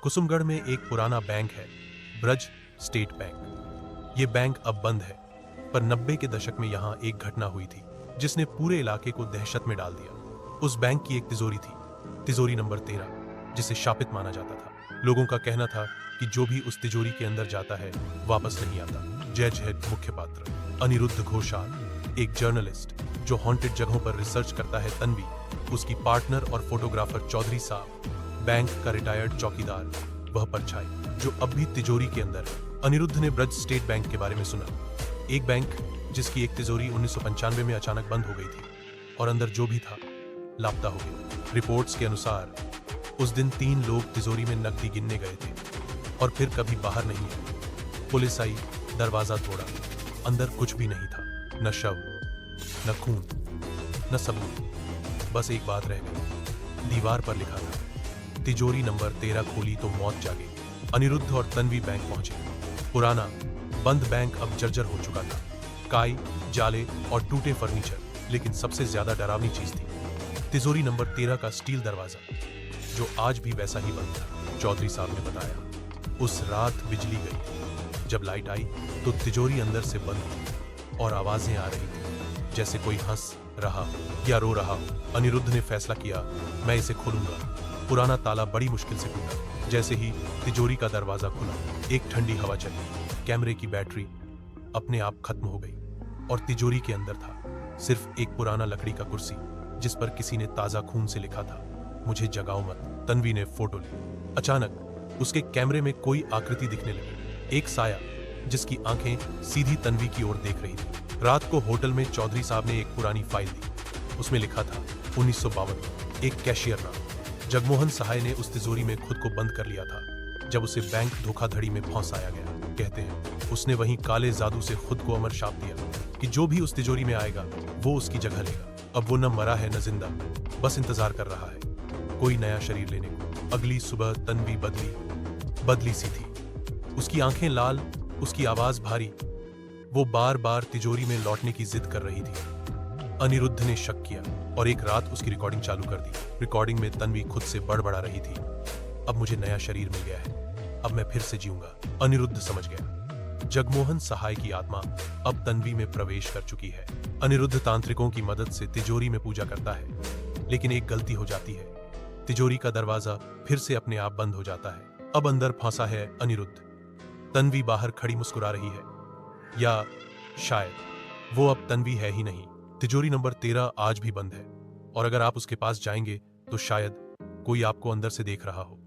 कुसुमगढ़ में एक पुराना बैंक है, ब्रज स्टेट बैंक। ये बैंक अब बंद है, पर 90 के दशक में यहाँ एक घटना हुई थी जिसने पूरे इलाके को दहशत में डाल दिया। उस बैंक की एक तिजोरी थी, तिजोरी नंबर 13, जिसे शापित माना जाता था। लोगों का कहना था कि जो भी उस तिजोरी के अंदर जाता है वापस नहीं आता। जज है मुख्य पात्र अनिरुद्ध घोषाल, एक जर्नलिस्ट जो हॉन्टेड जगहों पर रिसर्च करता है तन्वी, उसकी पार्टनर और फोटोग्राफर चौधरी साहब, बैंक का रिटायर्ड चौकीदार वह परछाई जो अब भी तिजोरी के अंदर है। अनिरुद्ध ने ब्रज स्टेट बैंक के बारे में सुना, एक बैंक जिसकी एक तिजोरी 1995 में अचानक बंद हो गई थी और अंदर जो भी था लापता हो गया। रिपोर्ट्स के अनुसार उस दिन 3 लोग तिजोरी में नकदी गिनने गए थे और फिर कभी बाहर नहीं आए। पुलिस आई, दरवाजा तोड़ा, अंदर कुछ भी नहीं था, न शव, न खून, न सबूत। बस एक बात रह गई, दीवार पर लिखा था, तिजोरी नंबर 13 खोली तो मौत जागी। अनिरुद्ध और तन्वी बैंक पहुंचे। पुराना बंद बैंक अब जर्जर हो चुका था, काई, जाले और टूटे फर्नीचर, लेकिन सबसे ज्यादा डरावनी चीज थी तिजोरी नंबर 13 का स्टील दरवाजा, जो आज भी वैसा ही बंद था। चौधरी साहब ने बताया, उस रात बिजली गई। जब लाइट आई तो तिजोरी अंदर से बंद थी और आवाजें आ रही थी, जैसे कोई हंस रहा या रो रहा। अनिरुद्ध ने फैसला किया, मैं इसे खोलूंगा। पुराना ताला बड़ी मुश्किल से टूटा। जैसे ही तिजोरी का दरवाजा खुला, एक ठंडी हवा चली, कैमरे की बैटरी अपने आप खत्म हो गई और तिजोरी के अंदर था सिर्फ एक पुराना लकड़ी का कुर्सी जिस पर किसी ने ताजा खून से लिखा था, मुझे जगाओ मत। तन्वी ने फोटो ली। अचानक उसके कैमरे में कोई आकृति दिखने लगी, एक साया जिसकी आंखें सीधी तन्वी की ओर देख रही थी। रात को होटल में चौधरी साहब ने एक पुरानी फाइल दी, उसमें लिखा था 1952। एक कैशियर नाम जगमोहन सहाय ने उस तिजोरी में खुद को बंद कर लिया था जब उसे बैंक धोखाधड़ी में फंसाया गया। कहते हैं उसने वहीं काले जादू से खुद को अमर शाप दिया कि जो भी उस तिजोरी में आएगा वो उसकी जगह लेगा। अब वो न मरा है न जिंदा, बस इंतजार कर रहा है कोई नया शरीर लेने को। अगली सुबह तन्वी बदली सी थी, उसकी आंखें लाल, उसकी आवाज भारी। वो बार बार तिजोरी में लौटने की जिद कर रही थी। अनिरुद्ध ने शक किया और एक रात उसकी रिकॉर्डिंग चालू कर दी। रिकॉर्डिंग में तन्वी खुद से बड़बड़ा रही थी, अब मुझे नया शरीर मिल गया है, अब मैं फिर से जीऊंगा। अनिरुद्ध समझ गया, जगमोहन सहाय की आत्मा अब तन्वी में प्रवेश कर चुकी है। अनिरुद्ध तांत्रिकों की मदद से तिजोरी में पूजा करता है, लेकिन एक गलती हो जाती है, तिजोरी का दरवाजा फिर से अपने आप बंद हो जाता है। अब अंदर फंसा है अनिरुद्ध। तन्वी बाहर खड़ी मुस्कुरा रही है, या शायद वो अब तन्वी है ही नहीं। तिजोरी नंबर 13 आज भी बंद है और अगर आप उसके पास जाएंगे तो शायद कोई आपको अंदर से देख रहा हो।